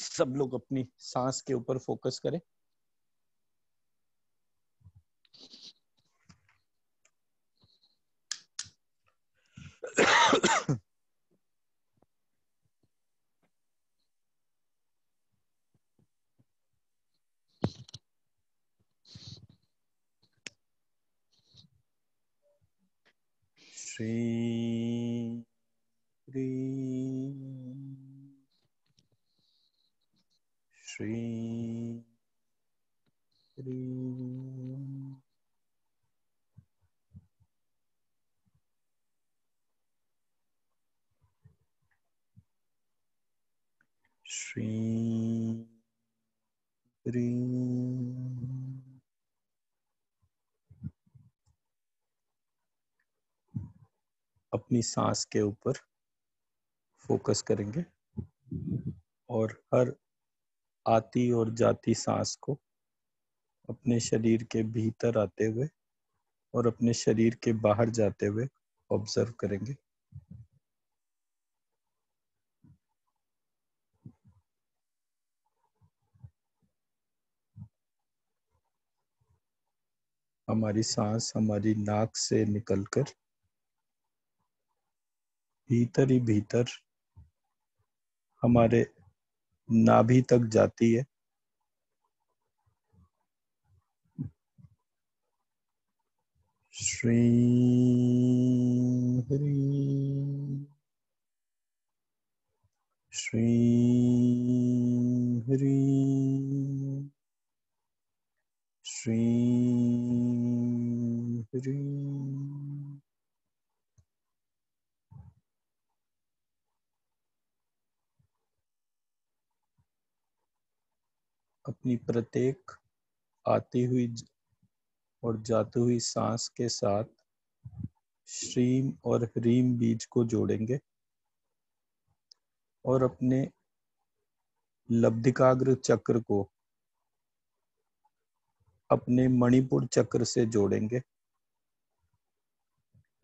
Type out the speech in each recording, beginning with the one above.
सब लोग अपनी सांस के ऊपर फोकस करें। श्री श्री श्री श्री श्री श्री। अपनी सांस के ऊपर फोकस करेंगे और हर आती और जाती सांस को अपने शरीर के भीतर आते हुए और अपने शरीर के बाहर जाते हुए ऑब्जर्व करेंगे। हमारी सांस हमारी नाक से निकलकर भीतर ही भीतर हमारे नाभि तक जाती है। श्री हरि श्री हरि श्री हरि। अपनी प्रत्येक आती हुई और जाती हुई सांस के साथ श्रीम और ह्रीम बीज को जोड़ेंगे और अपने लब्धिकाग्र चक्र को अपने मणिपुर चक्र से जोड़ेंगे।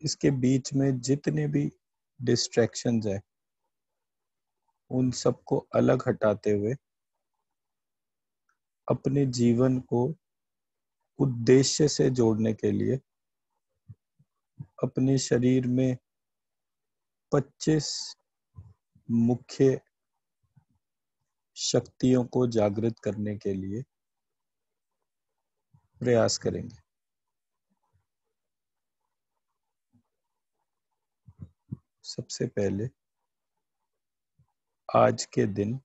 इसके बीच में जितने भी डिस्ट्रैक्शंस हैं उन सबको अलग हटाते हुए अपने जीवन को उद्देश्य से जोड़ने के लिए अपने शरीर में 25 मुख्य शक्तियों को जागृत करने के लिए प्रयास करेंगे। सबसे पहले आज के दिन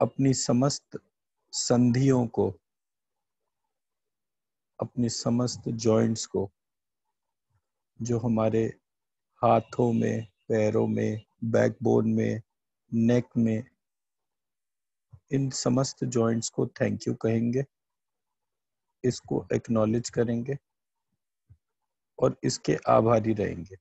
अपनी समस्त संधियों को, अपनी समस्त जॉइंट्स को, जो हमारे हाथों में, पैरों में, बैकबोन में, नेक में, इन समस्त जॉइंट्स को थैंक यू कहेंगे, इसको एक्नॉलेज करेंगे और इसके आभारी रहेंगे।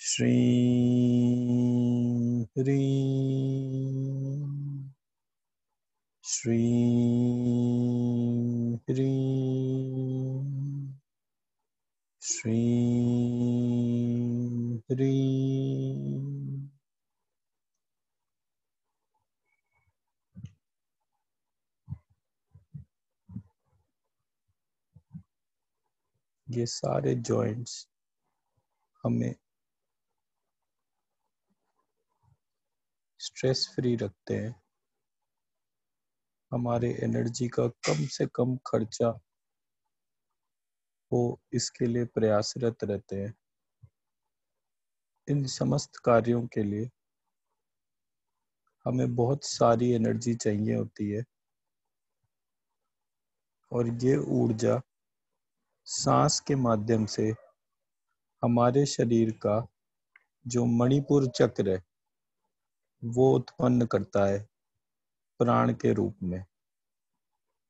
श्री हरि श्री हरि श्री हरि। ये सारे जॉइंट्स हमें स्ट्रेस फ्री रखते हैं, हमारे एनर्जी का कम से कम खर्चा हो इसके लिए प्रयासरत रहते हैं। इन समस्त कार्यों के लिए हमें बहुत सारी एनर्जी चाहिए होती है और ये ऊर्जा सांस के माध्यम से हमारे शरीर का जो मणिपुर चक्र है वो उत्पन्न करता है प्राण के रूप में।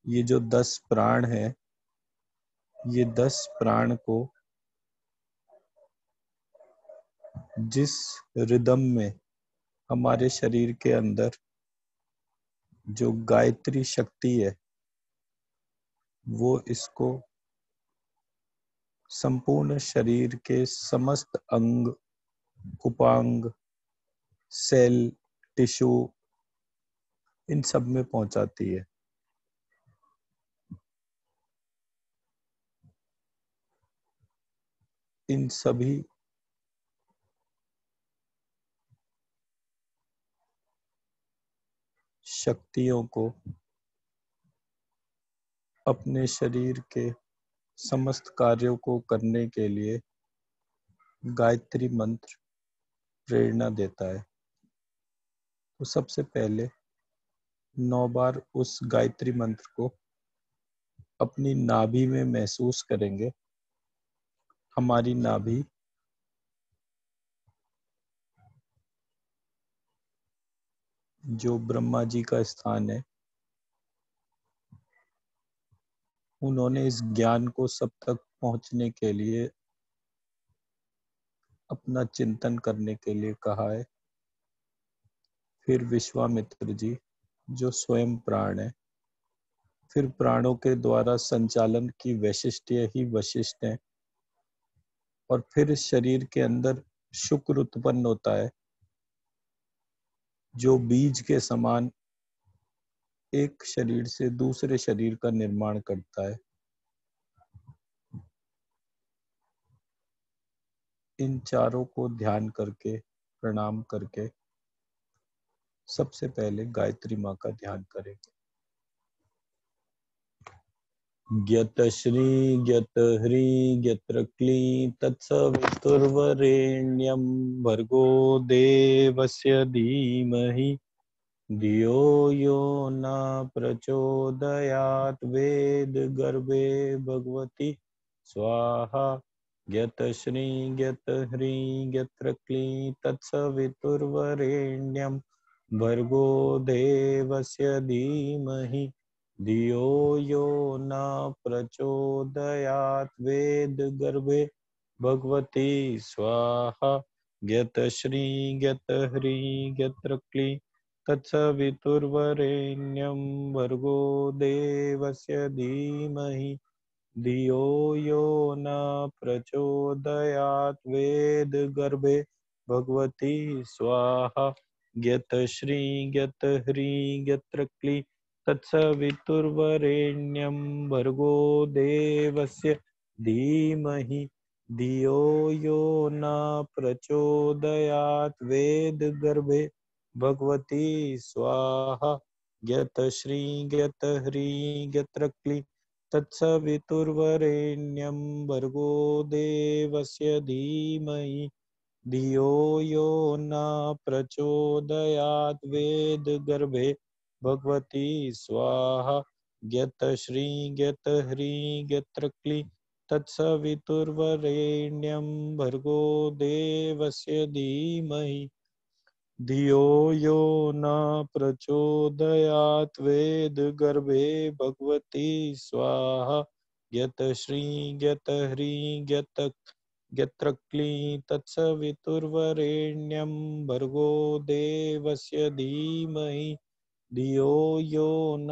ये जो 10 प्राण है, ये 10 प्राण को जिस रिदम में हमारे शरीर के अंदर जो गायत्री शक्ति है वो इसको संपूर्ण शरीर के समस्त अंग, उपांग, सेल, टिश्यू, इन सब में पहुंचाती है। इन सभी शक्तियों को अपने शरीर के समस्त कार्यों को करने के लिए गायत्री मंत्र प्रेरणा देता है। तो सबसे पहले 9 बार उस गायत्री मंत्र को अपनी नाभि में महसूस करेंगे। हमारी नाभि जो ब्रह्मा जी का स्थान है, उन्होंने इस ज्ञान को सब तक पहुंचने के लिए अपना चिंतन करने के लिए कहा है। फिर विश्वामित्र जी जो स्वयं प्राण है, फिर प्राणों के द्वारा संचालन की वैशिष्ट्य ही वशिष्ठ है, और फिर शरीर के अंदर शुक्र उत्पन्न होता है जो बीज के समान एक शरीर से दूसरे शरीर का निर्माण करता है। इन चारों को ध्यान करके, प्रणाम करके सबसे पहले गायत्री माँ का ध्यान करेंगे। ज्ञत श्री ज्ञत ह्री ज्ञत्र क्ली तत्सवितुर्वरेण्यं भर्गो देवस्य धीमहि धियो यो न प्रचोदयात् वेद गर्भे भगवती स्वाहा। ज्ञत श्री ज्ञत ह्री ज्ञत्र क्ली तत्सवितुर्वरेण्यं भर्गो देवस्य धीमहि धियो यो न प्रचोदयात् वेद गर्भे भगवती स्वाहा। ज्ञत श्री ज्ञत ह्री ज्ञत्र क्ली तत्सवितुर्वरेण्यं भर्गो देवस्य धीमहि धियो यो न प्रचोदयात् वेद गर्भे भगवती स्वाहा। ज्ञत श्री ज्ञत ह्री ज्ञत्र क्ली तत्सवितुर्वरेण्यं भर्गो देवस्य धीमहि धियो यो न प्रचोदयात् वेद गर्भे भगवती स्वाहा। ज्ञत श्री ज्ञत ह्री ज्ञत्र क्ली तत्सवितुर्वरेण्यं भर्गो देवस्य धीमहि धियो यो न प्रचोदयात् वेद गर्भे भगवती स्वाहा। ज्ञत श्री ज्ञत ह्री ज्ञत्र क्ली तत्सवितुर्वरेण्यं भर्गो देवस्य धीमहि धियो यो न प्रचोदयात् वेद गर्भे भगवती स्वाहा। ज्ञत श्री ज्ञत ह्री ज्ञत्र क्ली तत्सवितुर्वरेण्यं भर्गो देवस्य धीमहि धियो यो न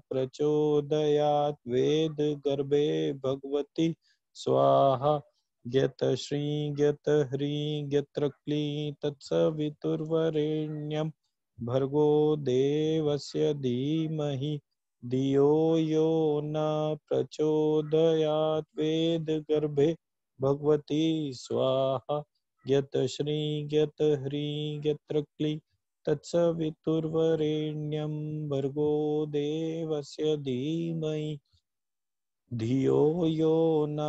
प्रचोदयात् वेद गर्भे भगवती स्वाहा। ज्ञत श्री ज्ञत ह्री ज्ञत्र क्ली तत्सवितुर्वरेण्यं भर्गो देवस्य धीमहि धियो यो न प्रचोदयात् वेद गर्भे भगवती स्वाहा। ज्ञत श्री ज्ञत ह्री ज्ञत्र क्ली तत्सवितुर्वरेण्यं भर्गो देवस्य धीमहि धियो यो न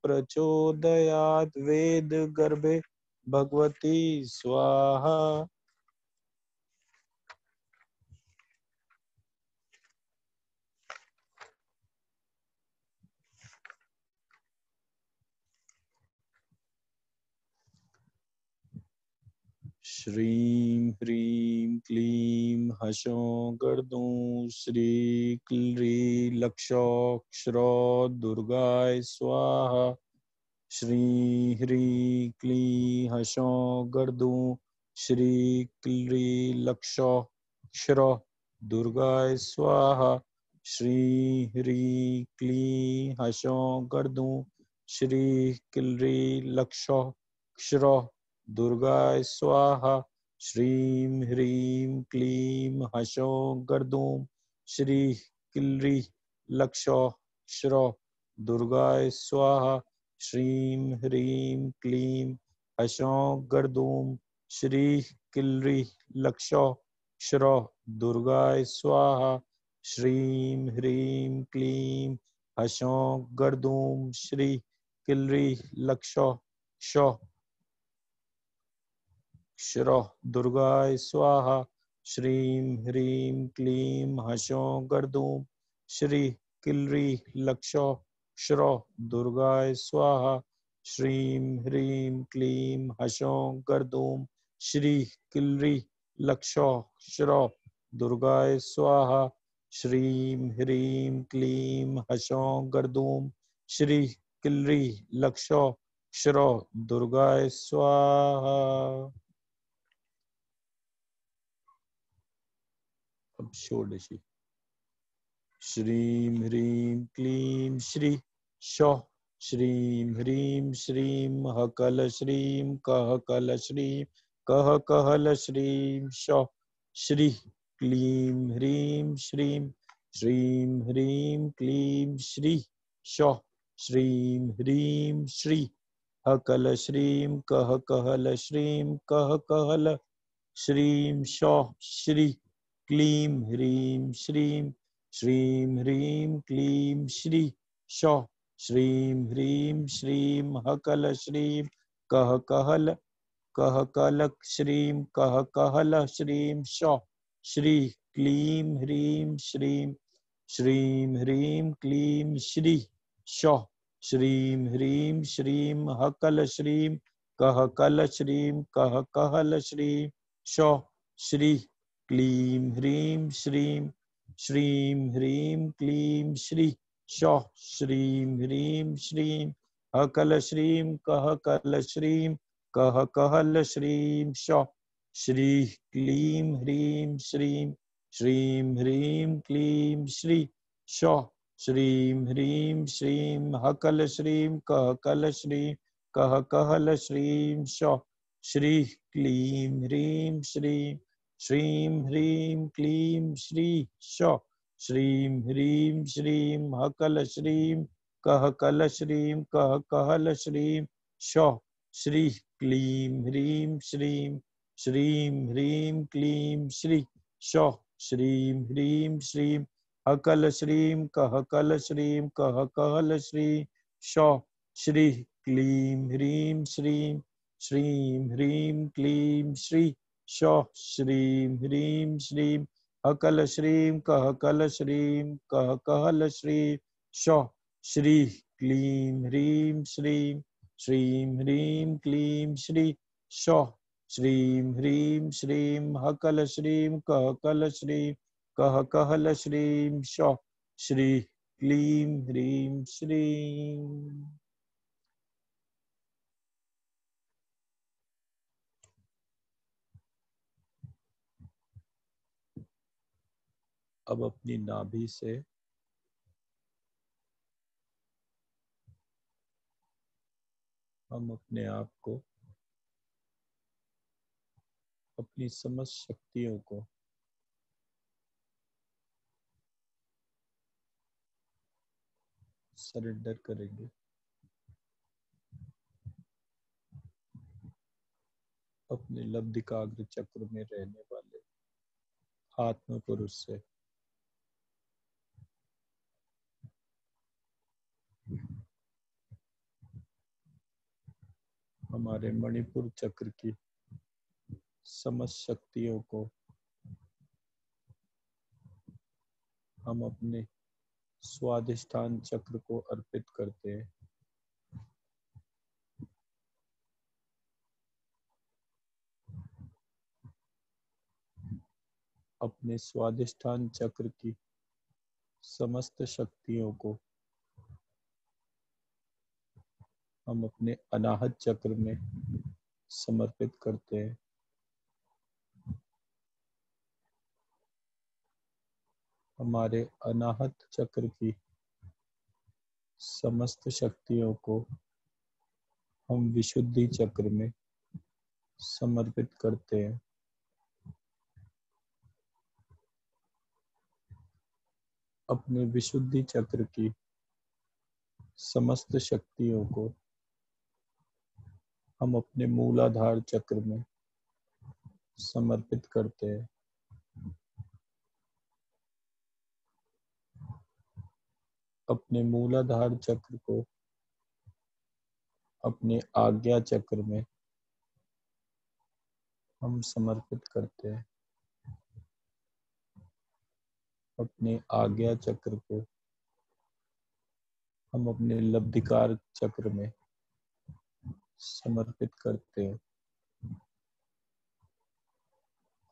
प्रचोदयात् वेद गर्भे भगवती स्वाहा। श्रीं ह्रीं क्लीं हसौं गर्दूं श्री क्ली लक्षोक्षरो दुर्गाय स्वाहा। श्री ह्रीं क्लीं हसौं गर्दूं श्री क्ली लक्षोक्षरो दुर्गाय स्वाहा। श्री ह्रीं क्लीं हसौं गर्दूं श्री किल्री लक्षो क्षरो दुर्गाय स्वाहा। श्रीं ह्रीं क्लीं हसो गर्दूम श्री किल्री लक्षो क्षरो दुर्गाय स्वाहा। श्रीं ह्रीं क्लीं हसो गर्दूम श्री किल्री लक्षो क्षरो दुर्गाय स्वाहा। श्रीं ह्रीं क्लीं हसो गर्दूम श्री किल्री लक्षो क्षो क्षरो दुर्गाय स्वाहा। श्रीं ह्रीं क्लीं हसो गर्दूम श्री किल्री लक्षो क्षरो दुर्गाय स्वाहा। श्रीं ह्रीं क्लीं हसो गर्दूम श्री किल्री लक्षो क्षरो दुर्गाय स्वाहा। श्रीं ह्रीं क्लीं हसो गर्दूम श्री किल्री लक्षो क्षरो दुर्गाय स्वाहा। अब षोडशी। श्रीं ह्रीं क्लीं श्री शो श्रीं ह्रीं श्रीं हकल श्रीं कह कल श्रीं कह कहल श्रीं शो श्री क्लीं ह्रीं श्रीं श्रीं ह्रीं क्लीं श्री शो श्रीं ह्रीं श्री हकल श्रीं कह कहल श्रीं कह कहल श्रीं शो श्री क्लीं ह्रीं श्रीं श्रीं ह्रीं क्लीं श्री शो श्रीं ह्रीं श्रीं हकल श्रीं कह कल श्रीं कह कहल श्रीं शो श्री क्लीं ह्रीं श्रीं श्रीं ह्रीं क्लीं श्री शो श्रीं ह्रीं श्रीं हकल श्रीं कह कल श्रीं कह कहल श्रीं शो श्री क्लीं ह्रीं श्रीं श्रीं ह्रीं क्लीं श्री शो श्रीं ह्रीं श्रीं हकल श्रीं कह कल श्रीं कह कहल श्रीं शो श्री क्लीं ह्रीं श्रीं श्रीं ह्रीं क्लीं श्री शो श्रीं ह्रीं श्रीं हकल श्रीं कह कल श्रीं कह कहल श्रीं शो श्री क्लीं ह्रीं श्रीं श्रीं ह्रीं क्लीं श्री शो श्रीं ह्रीं श्रीं हकल श्रीं कह कल श्रीं कह कहल श्रीं शो श्री क्लीं ह्रीं श्रीं श्रीं ह्रीं क्लीं श्री शो श्रीं ह्रीं श्रीं हकल श्रीं कह कल श्रीं कह कहल श्रीं शो श्री क्लीं ह्रीं श्रीं श्रीं ह्रीं क्लीं श्री शो श्रीं ह्रीं श्रीं हकल श्रीं कह कल श्रीं कह कहल श्रीं शो श्री क्लीं ह्रीं श्रीं श्रीं ह्रीं क्लीं श्री शो श्रीं ह्रीं श्रीं हकल श्रीं कह कल श्रीं कह कहल श्रीं शो श्री क्लीं ह्रीं श्रीं। अब अपनी नाभि से हम अपने आप को, अपनी समस्त शक्तियों को सरेंडर करेंगे। अपने लब्धिकाग्र चक्र में रहने वाले आत्म पुरुष से हमारे मणिपुर चक्र की समस्त शक्तियों को हम अपने स्वाधिष्ठान चक्र को अर्पित करते हैं। अपने स्वाधिष्ठान चक्र की समस्त शक्तियों को हम अपने अनाहत चक्र में समर्पित करते हैं। हमारे अनाहत चक्र की समस्त शक्तियों को हम विशुद्धि चक्र में समर्पित करते हैं। अपने विशुद्धि चक्र की समस्त शक्तियों को हम अपने मूलाधार चक्र में समर्पित करते हैं। अपने मूलाधार चक्र को अपने आज्ञा चक्र में हम समर्पित करते हैं। अपने आज्ञा चक्र को हम अपने लब्धिकार चक्र में समर्पित करते हैं।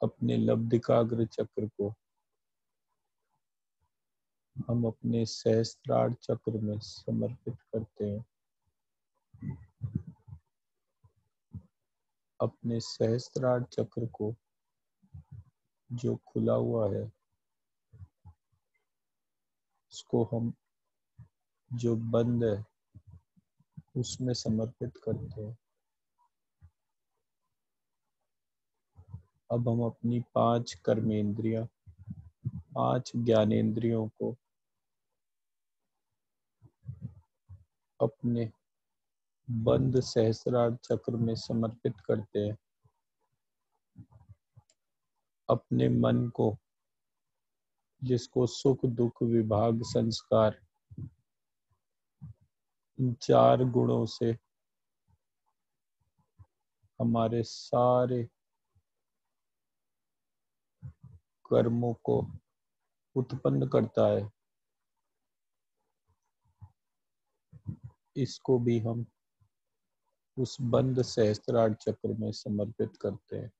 अपने लब्धिकाग्र चक्र को हम अपने सहस्त्रार चक्र में समर्पित करते हैं। अपने सहस्त्रार चक्र को जो खुला हुआ है उसको हम जो बंद है उसमें समर्पित करते हैं। अब हम अपनी 5 कर्मेंद्रियां, 5 ज्ञानेंद्रियों को अपने बंद सहस्त्रार चक्र में समर्पित करते हैं। अपने मन को, जिसको सुख दुख विभाग संस्कार इन 4 गुणों से हमारे सारे कर्मों को उत्पन्न करता है, इसको भी हम उस बंद सहस्त्रार चक्र में समर्पित करते हैं।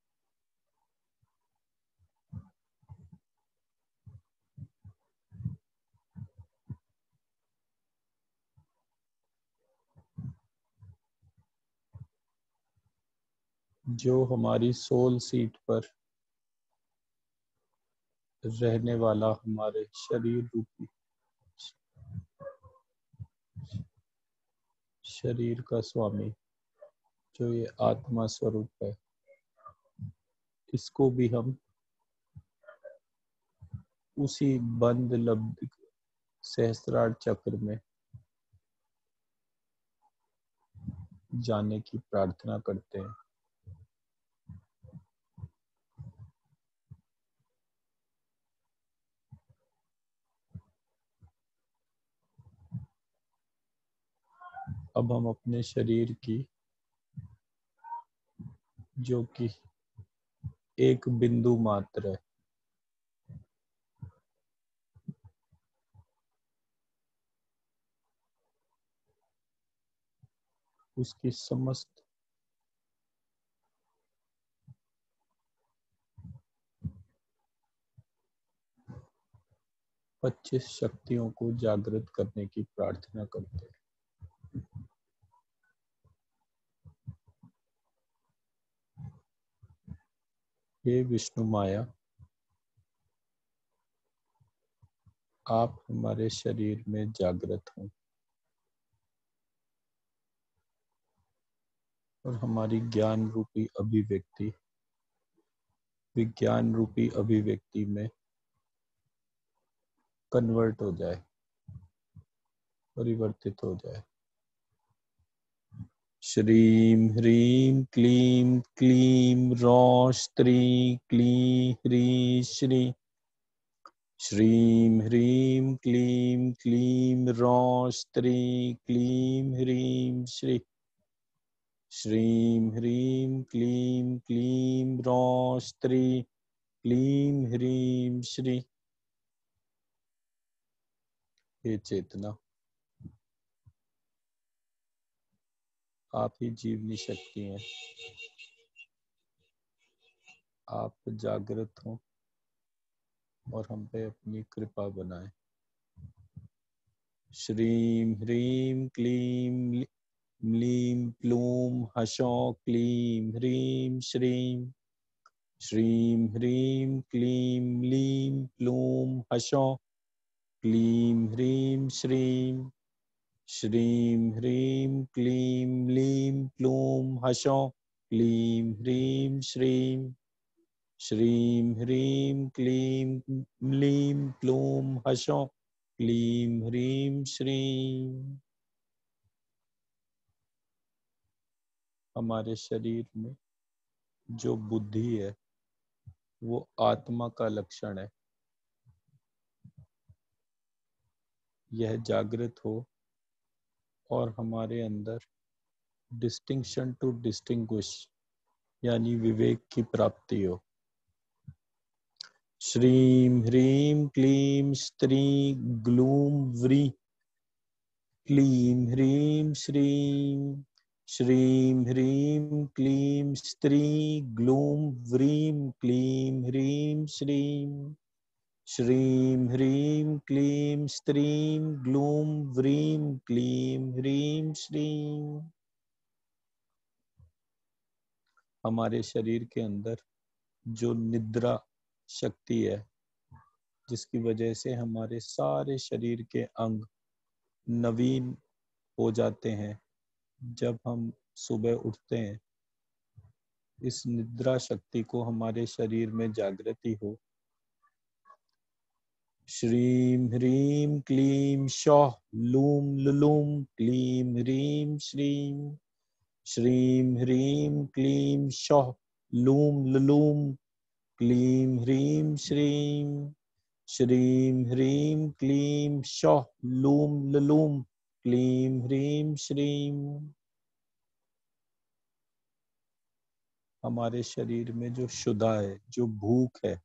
जो हमारी सोल सीट पर रहने वाला हमारे शरीर का स्वामी, जो ये आत्मा स्वरूप है, इसको भी हम उसी बंद लब्ध सहस्त्रार चक्र में जाने की प्रार्थना करते हैं। अब हम अपने शरीर की, जो कि एक बिंदु मात्र है, उसकी समस्त पच्चीस शक्तियों को जागृत करने की प्रार्थना करते हैं। हे विष्णु माया, आप हमारे शरीर में जागृत हों और हमारी ज्ञान रूपी अभिव्यक्ति, विज्ञान रूपी अभिव्यक्ति में कन्वर्ट हो जाए, परिवर्तित हो जाए। श्रीं ह्रीं क्लीं क्लीं रौं स्त्रीं क्लीं ह्रीं श्रीं। श्रीं ह्रीं क्लीं क्लीं रौं स्त्रीं क्लीं ह्रीं श्रीं। श्रीं ह्रीं क्लीं क्लीं रौं स्त्रीं क्लीं ह्रीं श्रीं। हे चेतना, आप ही जीवनी शक्ति हैं। आप जागृत हों और हम पे अपनी कृपा बनाएं। श्रीं ह्रीं क्लीं म्लीं प्लूं हसौं क्लीं ह्रीं श्रीं। श्रीं ह्रीं क्लीं म्लीं प्लूं हसौं क्लीं ह्रीं श्रीं। श्रीं ह्रीं क्लीं लीं क्लूं हसौं क्लीं ह्रीं श्रीं। श्रीं ह्रीं क्लीं लीं क्लूं हसौं क्लीं ह्रीं श्रीं। हमारे शरीर में जो बुद्धि है वो आत्मा का लक्षण है। यह जागृत हो और हमारे अंदर डिस्टिंक्शन टू डिस्टिंग्विश यानी विवेक की प्राप्ति हो। श्रीं ह्रीं क्लीं स्त्रीं ग्लूं व्रीं क्लीं ह्रीं श्रीं। श्रीं ह्रीं क्लीं स्त्रीं ग्लूं व्रीं क्लीं ह्रीं श्रीं। श्रीं ह्रीं क्लीं स्त्रीं ग्लूं व्रीं क्लीं ह्रीं श्रीं। हमारे शरीर के अंदर जो निद्रा शक्ति है, जिसकी वजह से हमारे सारे शरीर के अंग नवीन हो जाते हैं जब हम सुबह उठते हैं, इस निद्रा शक्ति को हमारे शरीर में जागृति हो। श्रीं ह्रीं क्लीं शौः लूं लुलूं क्लीं ह्रीं श्रीं। श्रीं ह्रीं क्लीं शौः लूं लुलूं क्लीं ह्रीं श्रीं। श्रीं ह्रीं क्लीं शौः लूं लुलूं क्लीं ह्रीं श्रीं। हमारे शरीर में जो शुदा है, जो भूख है,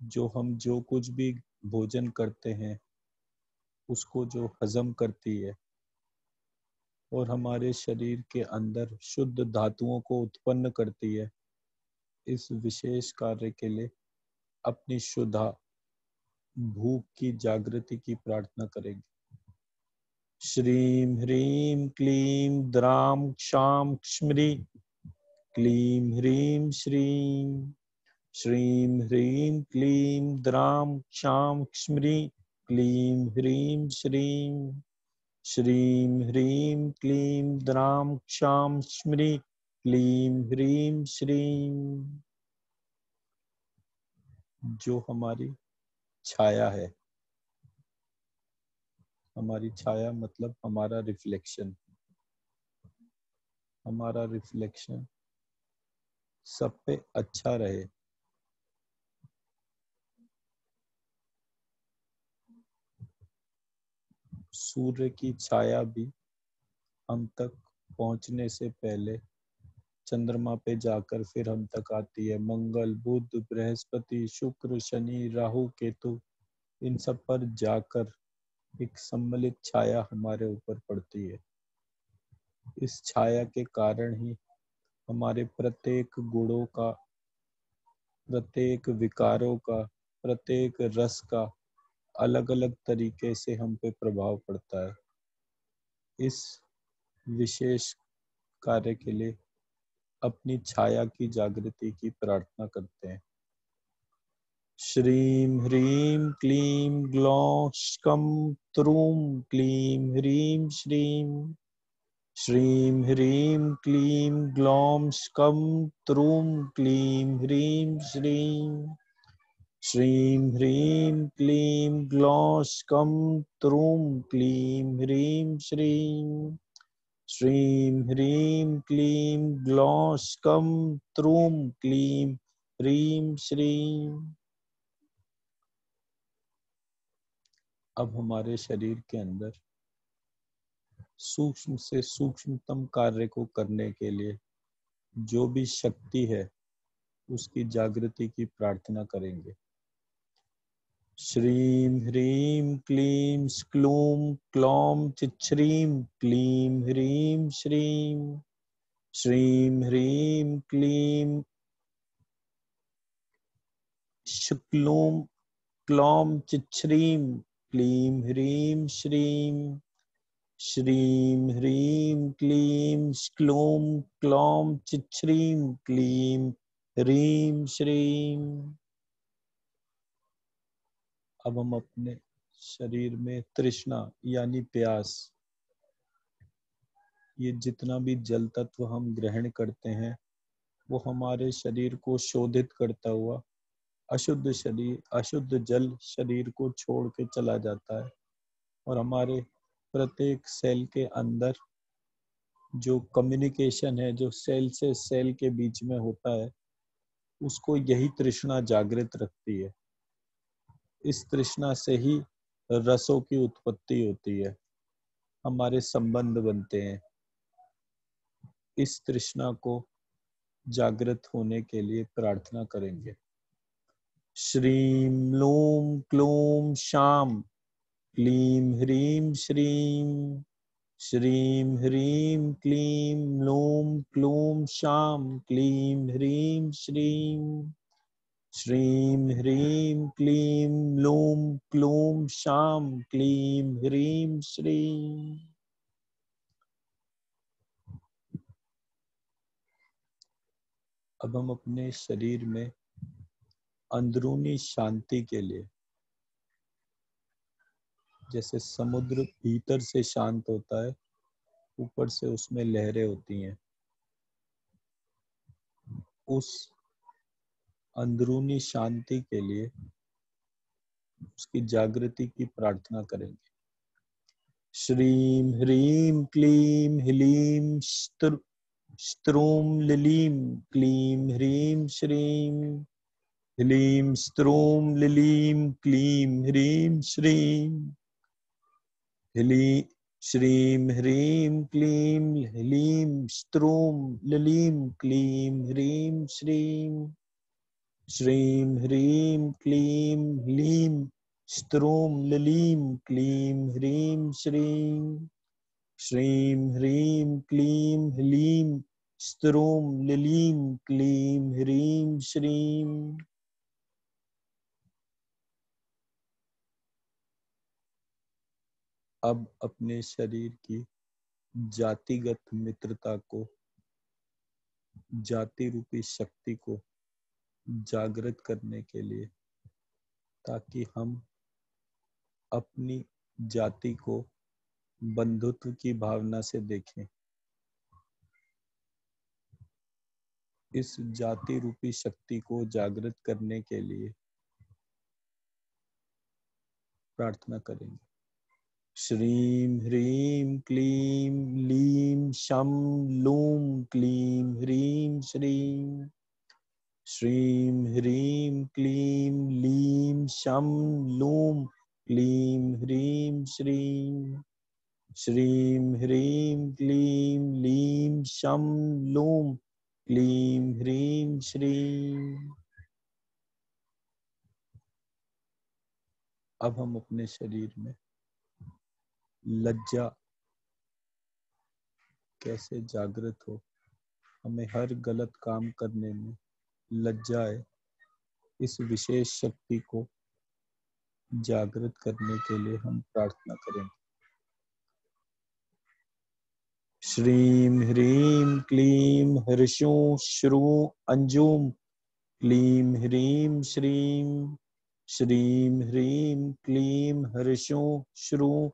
जो हम जो कुछ भी भोजन करते हैं उसको जो हजम करती है और हमारे शरीर के अंदर शुद्ध धातुओं को उत्पन्न करती है, इस विशेष कार्य के लिए अपनी शुद्धा भूख की जागृति की प्रार्थना करेंगे। श्रीं ह्रीं क्लीं द्रां क्षां क्ष्मरी क्लीं ह्रीं श्रीं। श्रीं ह्रीं क्लीं द्रां क्षां क्ष्मरी क्लीं ह्रीं श्रीं। श्रीं ह्रीं क्लीं द्रां क्षां क्ष्मरी क्लीं ह्रीं श्रीं। जो हमारी छाया है, हमारी छाया मतलब हमारा रिफ्लेक्शन, हमारा रिफ्लेक्शन सब पे अच्छा रहे। सूर्य की छाया भी हम तक पहुंचने से पहले चंद्रमा पे जाकर फिर हम तक आती है। मंगल, बुध, बृहस्पति, शुक्र, शनि, राहु, केतु, इन सब पर जाकर एक सम्मिलित छाया हमारे ऊपर पड़ती है। इस छाया के कारण ही हमारे प्रत्येक गुणों का, प्रत्येक विकारों का, प्रत्येक रस का अलग अलग तरीके से हम पे प्रभाव पड़ता है। इस विशेष कार्य के लिए अपनी छाया की जागृति की प्रार्थना करते हैं। श्रीं ह्रीं क्लीं ग्लौं स्कं त्रूं क्लीं ह्रीं श्रीं। श्रीं ह्रीं क्लीं ग्लौं स्कं त्रूं क्लीं ह्रीं श्रीं। श्रीं ह्रीं क्लीं ग्लौं स्कं त्रूं क्लीं ह्रीं श्रीं। श्रीं ह्रीं क्लीं ग्लौं स्कं त्रूं क्लीं ह्रीं श्रीं। अब हमारे शरीर के अंदर सूक्ष्म से सूक्ष्मतम कार्य को करने के लिए जो भी शक्ति है उसकी जागृति की प्रार्थना करेंगे। श्रीं ह्रीं क्लीं क्लूं क्लौं चिच्छ्रीं क्लीं ह्रीं श्रीं। श्रीं ह्रीं क्लीं क्लूं क्लौं चिच्छ्रीं क्लीं ह्रीं श्रीं। श्रीं ह्रीं क्लीं क्लूं क्लौं चिच्छ्रीं क्लीं ह्रीं श्रीं। अब हम अपने शरीर में तृष्णा यानी प्यास ये जितना भी जल तत्व हम ग्रहण करते हैं वो हमारे शरीर को शोधित करता हुआ अशुद्ध जल शरीर को छोड़ के चला जाता है और हमारे प्रत्येक सेल के अंदर जो कम्युनिकेशन है, जो सेल से सेल के बीच में होता है, उसको यही तृष्णा जागृत रखती है। इस तृष्णा से ही रसों की उत्पत्ति होती है, हमारे संबंध बनते हैं। इस तृष्णा को जागृत होने के लिए प्रार्थना करेंगे। श्रीं लूं क्लूं शां क्लीं ह्रीं श्रीं। श्रीं ह्रीं क्लीं लूं क्लूं शां क्लीं ह्रीं श्रीं। श्रीं ह्रीं क्लीं लूं क्लूं शां क्लीं ह्रीं श्रीं। अब हम अपने शरीर में अंदरूनी शांति के लिए, जैसे समुद्र भीतर से शांत होता है, ऊपर से उसमें लहरें होती हैं, उस अंदरूनी शांति के लिए उसकी जागृति की प्रार्थना करेंगे। श्रीं ह्रीं क्लीं ह्लीं स्त्रूं लिलीं क्लीं ह्रीं श्रीं। ह्लीं स्त्रूं लिलीं क्लीं ह्रीं श्रीं। श्रीं ह्रीं क्लीं ह्लीं स्त्रूं लिलीं क्लीं ह्रीं श्रीं। श्रीं ह्रीं क्लीं ह्लीं स्त्रूं लिलीं क्लीं ह्रीं श्रीं। श्रीं ह्रीं क्लीं ह्लीं स्त्रूं लिलीं क्लीं ह्रीं श्रीं। अब अपने शरीर की जातिगत मित्रता को, जाति रूपी शक्ति को जागृत करने के लिए, ताकि हम अपनी जाति को बंधुत्व की भावना से देखें, इस जाति रूपी शक्ति को जागृत करने के लिए प्रार्थना करेंगे। श्रीं ह्रीं क्लीं लीं शं लूं क्लीं ह्रीं श्रीं। श्रीं ह्रीं क्लीं लीं शं लूं क्लीं ह्रीं श्रीं। श्रीं ह्रीं क्लीं लीं शं लूं क्लीं ह्रीं श्रीं। अब हम अपने शरीर में लज्जा कैसे जागृत हो, हमें हर गलत काम करने में लज्जा है, इस विशेष शक्ति को जागृत करने के लिए हम प्रार्थना करेंगे। श्रीं ह्रीं क्लीं ह्रीं श्रूं अंजुं क्लीं ह्रीं श्रीं। श्रीं ह्रीं क्लीं ह्रीं श्रूं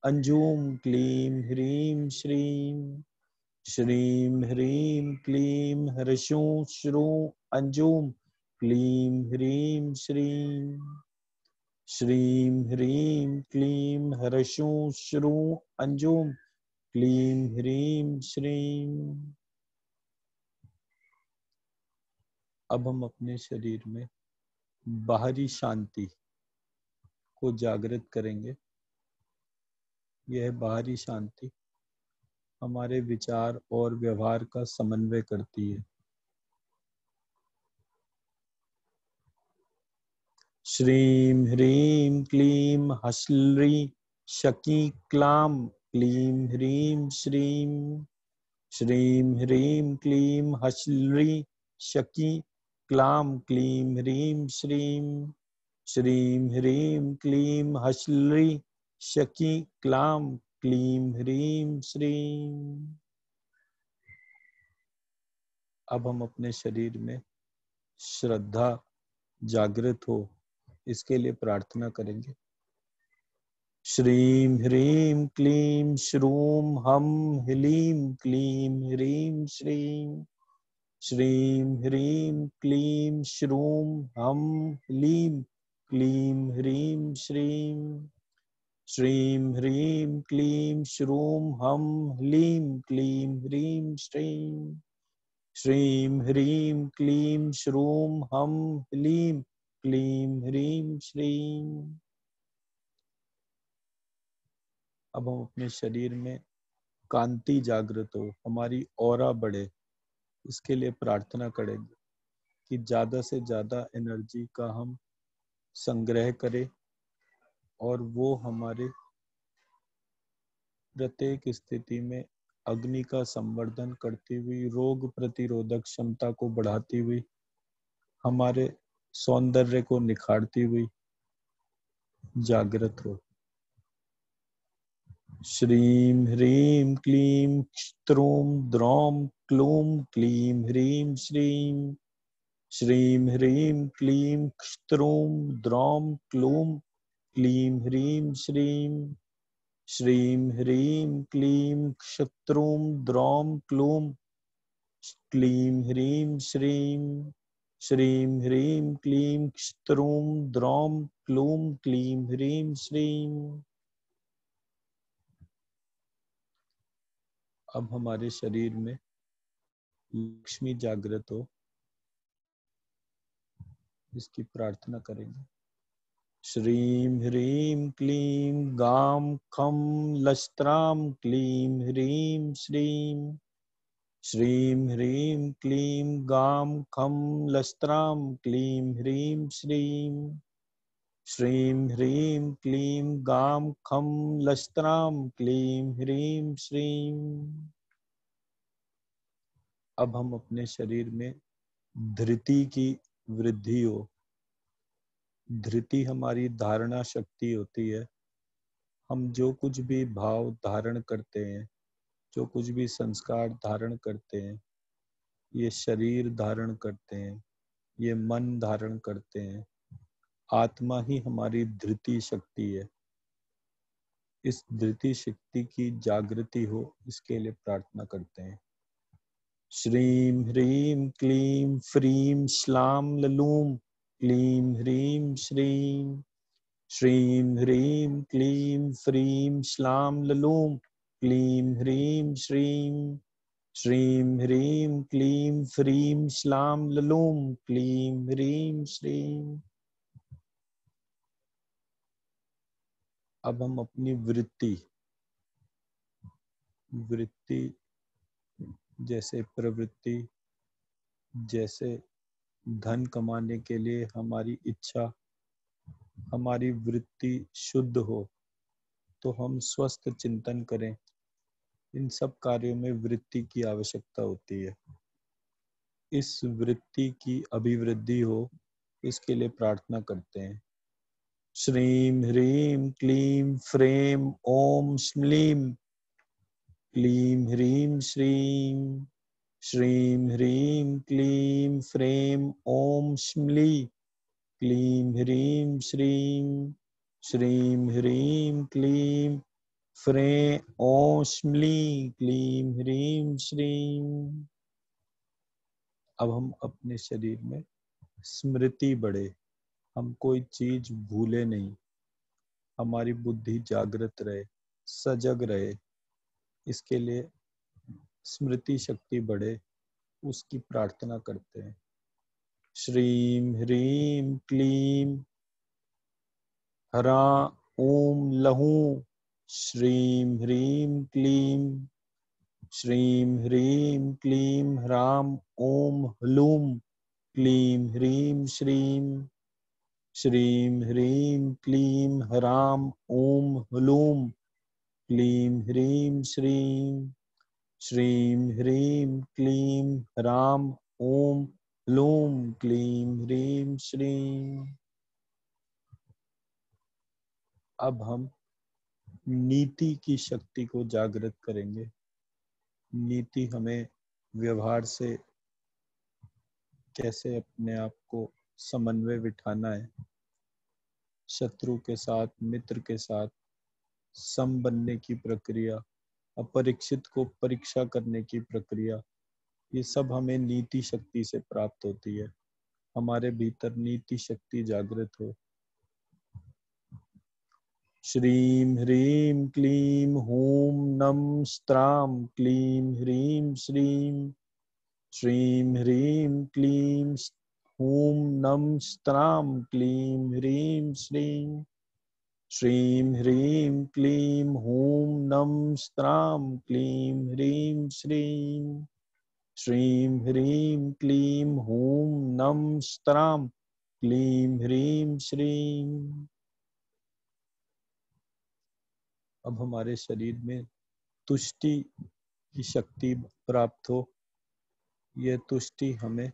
अंजुं क्लीं ह्रीं श्रीं। श्रीं ह्रीं क्लीं ह्रीं श्रूं अंजुं क्लीं ह्रीं श्रीं। श्रीं ह्रीं क्लीं ह्रीं श्रूं अंजुं क्लीं ह्रीं श्रीं। अब हम अपने शरीर में बाहरी शांति को जागृत करेंगे। यह बाहरी शांति हमारे विचार और व्यवहार का समन्वय करती है। श्रीं ह्रीं क्लीं ह्रीं शकी क्लां क्लीं ह्रीं श्रीं। श्रीं ह्रीं क्लीं ह्रीं शकी क्लां क्लीं ह्रीं श्रीं। श्रीं ह्रीं क्लीं ह्रीं शकी क्लां क्लीं ह्रीं श्रीं। अब हम अपने शरीर में श्रद्धा जागृत हो, इसके लिए प्रार्थना करेंगे। श्रीं ह्रीं क्लीं श्रूं हम ह्लीं क्लीं ह्रीं श्रीं। श्रीं ह्रीं क्लीं श्रूं हम ह्लीं क्लीं ह्रीं श्रीं। श्रीं ह्रीं क्लीं श्रूं हम ह्लीं क्लीं ह्रीं श्रीं। श्रीं ह्रीं क्लीं श्रूं हम ह्लीं क्लीं ह्रीं श्रीं। अब हम अपने शरीर में कांति जागृत हो, हमारी ऑरा बढ़े, इसके लिए प्रार्थना करेंगे कि ज़्यादा से ज़्यादा एनर्जी का हम संग्रह करें और वो हमारे प्रत्येक स्थिति में अग्नि का संवर्धन करती हुई, रोग प्रतिरोधक क्षमता को बढ़ाती हुई, हमारे सौंदर्य को निखारती हुई जागृत हो। श्रीं ह्रीं क्लीं श्रूं द्रौं क्लूं क्लीं ह्रीं श्रीं। श्रीं ह्रीं क्लीं श्रूं द्रौं क्लूं क्लीं ह्रीं श्रीं। श्रीं ह्रीं क्लीं श्रूं द्रौं क्लूं क्लीं ह्रीं श्रीं। श्रीं ह्रीं क्लीं श्रूं द्रौं क्लूं क्लीं ह्रीं श्रीं। अब हमारे शरीर में लक्ष्मी जागृत हो, इसकी प्रार्थना करेंगे। श्रीं ह्रीं क्लीं गां खं लस्त्रां क्लीं ह्रीं श्रीं। श्रीं ह्रीं क्लीं गां खं लस्त्रां क्लीं ह्रीं श्रीं। श्रीं ह्रीं क्लीं गां खं लस्त्रां क्लीं ह्रीं श्रीं। अब हम अपने शरीर में धृति की वृद्धि हो। धृति हमारी धारणा शक्ति होती है। हम जो कुछ भी भाव धारण करते हैं, जो कुछ भी संस्कार धारण करते हैं, ये शरीर धारण करते हैं, ये मन धारण करते हैं। आत्मा ही हमारी धृति शक्ति है। इस धृति शक्ति की जागृति हो, इसके लिए प्रार्थना करते हैं। श्रीं ह्रीं क्लीं फ्रीं श्लां ललूं क्लीं ह्रीं श्रीं। श्रीं ह्रीं क्लीं फ्रीं श्लां ललूं क्लीं ह्रीं श्रीं। श्रीं ह्रीं क्लीं फ्रीं श्लां ललूं क्लीं ह्रीं श्रीं। अब हम अपनी वृत्ति जैसे प्रवृत्ति, जैसे धन कमाने के लिए हमारी इच्छा, हमारी वृत्ति शुद्ध हो तो हम स्वस्थ चिंतन करें। इन सब कार्यों में वृत्ति की आवश्यकता होती है। इस वृत्ति की अभिवृद्धि हो, इसके लिए प्रार्थना करते हैं। श्रीं ह्रीं क्लीं फ्रें ओम श्लीं क्लीं ह्रीं श्रीं। श्रीं ह्रीं क्लीं फ्रें ओम श्ली क्लीं ह्रीं श्रीं। श्रीं ह्रीं क्लीं फ्रें ओम श्ली क्लीं ह्रीं श्रीं। अब हम अपने शरीर में स्मृति बढ़े, हम कोई चीज भूले नहीं, हमारी बुद्धि जागृत रहे, सजग रहे, इसके लिए स्मृति शक्ति बढ़े, उसकी प्रार्थना करते हैं। श्रीं ह्रीं क्लीं ह्रां ॐ लहूं श्रीं ह्रीं क्लीं। श्रीं ह्रीं क्लीं ह्रां ॐ ह्लूं क्लीं ह्रीं श्रीं। श्रीं ह्रीं क्लीं ह्रां ॐ ह्लूं क्लीं ह्रीं श्रीं। श्रीं ह्रीं क्लीं ह्रां ॐ ह्लूं क्लीं ह्रीं श्रीं। अब हम नीति की शक्ति को जागृत करेंगे। नीति हमें व्यवहार से कैसे अपने आप को समन्वय बिठाना है, शत्रु के साथ, मित्र के साथ, सम बनने की प्रक्रिया, अपरीक्षित को परीक्षा करने की प्रक्रिया, ये सब हमें नीति शक्ति से प्राप्त होती है। हमारे भीतर नीति शक्ति जागृत हो। श्रीं ह्रीं क्लीं हूं नम स्त्रां क्लीं ह्रीं श्रीं। श्रीं ह्रीं क्लीं हूं नम स्त्रां क्लीं ह्रीं श्रीं। श्रीं ह्रीं क्लीं हूं नम स्त्रां क्लीं ह्रीं श्रीं। श्रीं ह्रीं क्लीं हूं नम स्त्रां क्लीं ह्रीं श्रीं। अब हमारे शरीर में तुष्टि की शक्ति प्राप्त हो। यह तुष्टि हमें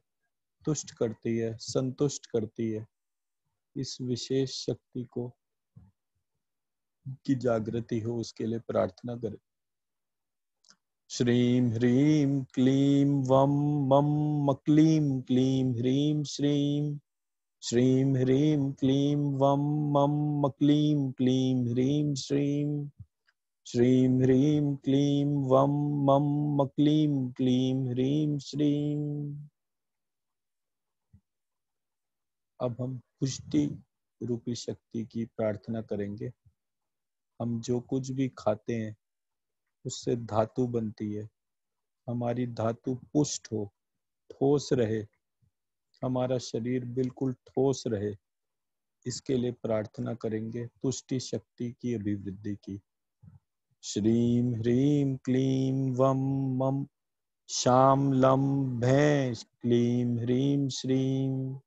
तुष्ट करती है, संतुष्ट करती है। इस विशेष शक्ति को की जागृति हो, उसके लिए प्रार्थना करें। श्रीं ह्रीं क्लीं वम मम मक्लीं क्लीं ह्रीं श्रीं। श्रीं ह्रीं क्लीं वम मम मक्लीं क्लीं ह्रीं श्रीं। श्रीं ह्रीं क्लीं वम मम मक्लीं क्लीं ह्रीं श्रीं। अब हम पुष्टि रूपी शक्ति की प्रार्थना करेंगे। हम जो कुछ भी खाते हैं उससे धातु बनती है। हमारी धातु पुष्ट हो, ठोस रहे, हमारा शरीर बिल्कुल ठोस रहे, इसके लिए प्रार्थना करेंगे तुष्टि शक्ति की अभिवृद्धि की। श्रीं ह्रीं क्लीं वम मम शाम लम भैं क्लीं ह्रीं श्रीं।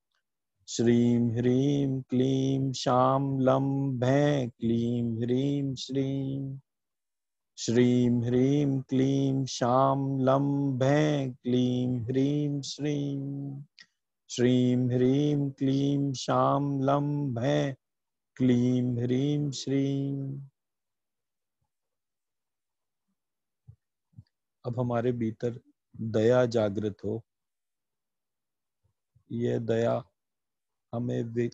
श्रीं ह्रीं क्लीं शाम लम भैं क्लीं ह्रीं श्रीं। श्रीं ह्रीं क्लीं शाम लम भैं क्लीं ह्रीं श्रीं। श्रीं ह्रीं क्लीं शाम लम भैं क्लीं ह्रीं श्रीं। अब हमारे भीतर दया जागृत हो। यह दया हमें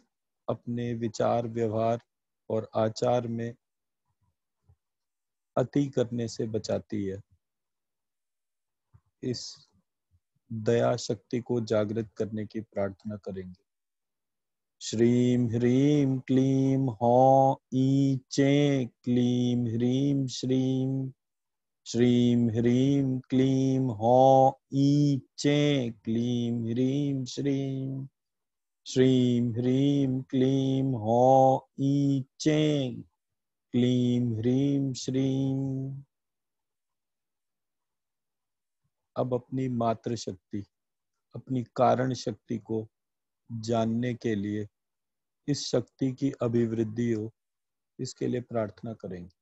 अपने विचार, व्यवहार और आचार में अति करने से बचाती है। इस दया शक्ति को जागृत करने की प्रार्थना करेंगे। श्रीं ह्रीं क्लीं हौं ई चें क्लीं ह्रीं श्रीं। श्रीं ह्रीं क्लीं हौं ई चें क्लीं ह्रीं श्रीं। श्रीं ह्रीं क्लीं हौं ई चें क्लीं ह्रीं श्रीं। अब अपनी मातृ शक्ति, अपनी कारण शक्ति को जानने के लिए इस शक्ति की अभिवृद्धि हो, इसके लिए प्रार्थना करेंगे।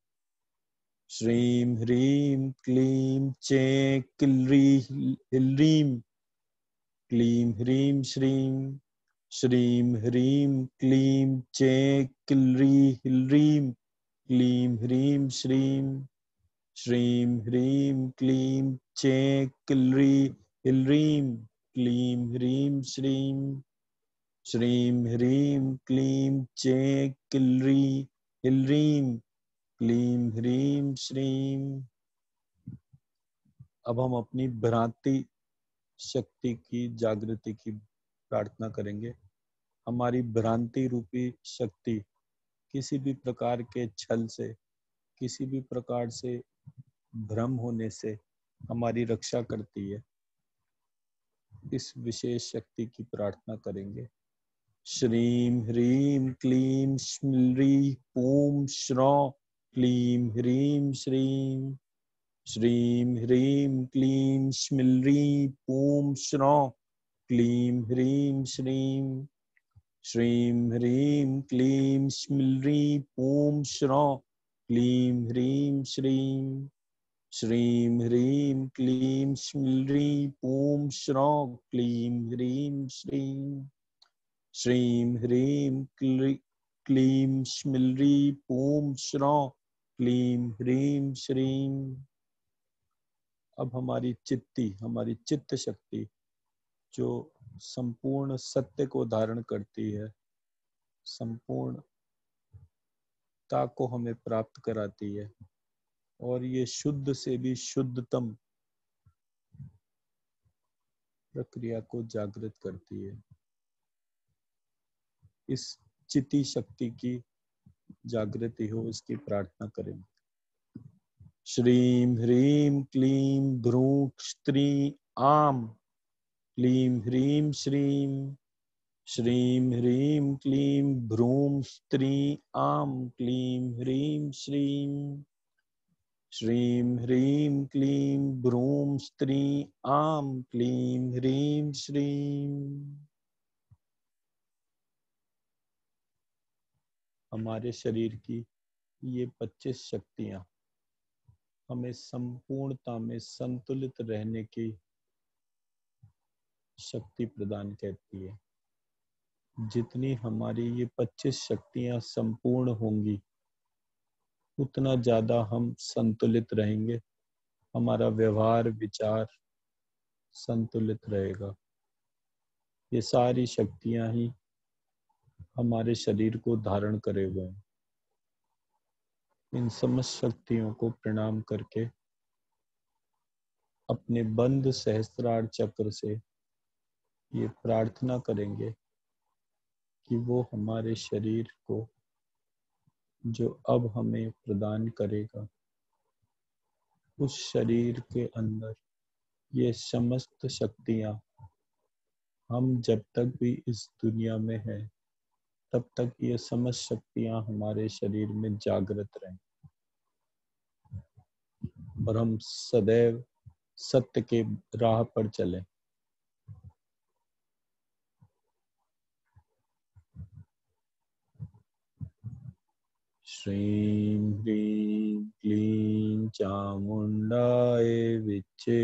श्रीं ह्रीं क्लीं चें ह्रीं क्लीं ह्रीं श्रीं। श्रीं ह्रीं क्लीं चें ह्रीं क्लीं ह्रीं श्रीं। श्रीं ह्रीं क्लीं चें ह्रीं क्लीं ह्रीं श्रीं। श्रीं ह्रीं क्लीं चें ह्रीं क्लीं ह्रीं श्रीं। अब हम अपनी भ्रांति शक्ति की जागृति की प्रार्थना करेंगे। हमारी भ्रांति रूपी शक्ति किसी भी प्रकार के छल से, किसी भी प्रकार से भ्रम होने से हमारी रक्षा करती है। इस विशेष शक्ति की प्रार्थना करेंगे। श्रीं ह्रीं क्लीं श्रीं पूं श्रौं क्लीं ह्रीं श्रीं। श्रीं ह्रीं क्लीं श्रीं पूं श्रौं क्लीं ह्रीं श्रीं। श्रीं ह्रीं क्लीं श्रीं पूं श्रौं क्लीं ह्रीं श्रीं। श्रीं ह्रीं क्लीं श्रीं पूं श्रौं क्लीं ह्रीं श्रीं। श्रीं ह्रीं क्लीं श्रीं पूं श्रौं क्लीं ह्रीं श्रीं। अब हमारी चित्त शक्ति जो संपूर्ण सत्य को धारण करती है, संपूर्ण शुद्धता को हमें प्राप्त कराती है और ये शुद्ध से भी शुद्धतम प्रक्रिया को जागृत करती है। इस चिति शक्ति की जागृति हो, इसकी प्रार्थना करें। श्रीं ह्रीं क्लीं भ्रूं स्त्रीं आं क्लीं ह्रीं श्रीं। श्रीं ह्रीं क्लीं भ्रूं स्त्रीं आं क्लीं ह्रीं श्रीं। श्रीं ह्रीं क्लीं भ्रूं स्त्रीं आं क्लीं ह्रीं श्रीं। हमारे शरीर की ये 25 शक्तियां हमें संपूर्णता में संतुलित रहने की शक्ति प्रदान करती है। जितनी हमारी ये 25 शक्तियां संपूर्ण होंगी, उतना ज्यादा हम संतुलित रहेंगे, हमारा व्यवहार विचार संतुलित रहेगा। ये सारी शक्तियां ही हमारे शरीर को धारण करे हुए हैं। इन समस्त शक्तियों को प्रणाम करके अपने बंद सहस्त्रार चक्र से ये प्रार्थना करेंगे कि वो हमारे शरीर को जो अब हमें प्रदान करेगा, उस शरीर के अंदर ये समस्त शक्तियां हम जब तक भी इस दुनिया में हैं, तब तक ये समस्त शक्तियां हमारे शरीर में जागृत रहें और हम सदैव सत्य के राह पर चलें। श्रीं ह्रीं क्लीं चामुण्डाय विच्चे।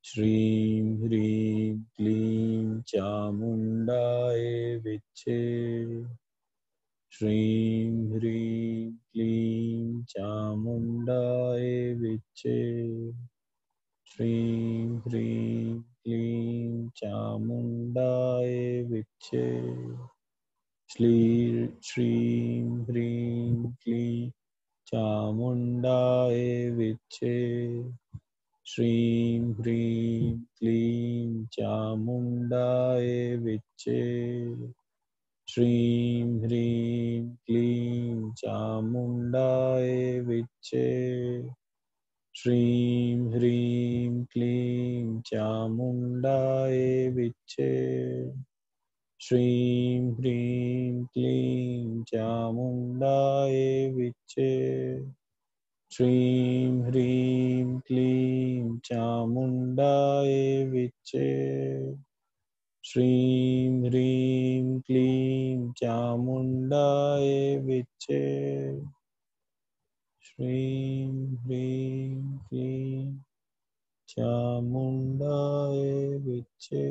श्रीं ह्रीं क्लीं चामुण्डाय विच्चे। श्रीं ह्रीं क्लीं चामुण्डाय विच्चे। श्रीं ह्रीं क्लीं चामुण्डाय विच्चे। श्रीं ह्रीं क्लीं चामुण्डाय विच्चे। श्रीं ह्रीं क्लीं चामुण्डाय विच्चे। श्रीं ह्रीं क्लीं चामुण्डाय विच्चे। श्रीं ह्रीं क्लीं चामुण्डाय विच्चे। श्रीं ह्रीं क्लीं चामुण्डाय विच्चे। श्रीं ह्रीं क्लीं चामुण्डाय विच्चे। श्रीं ह्रीं क्लीं चामुण्डाय विच्चे। श्रीं ह्रीं क्लीं चामुण्डाय विच्चे।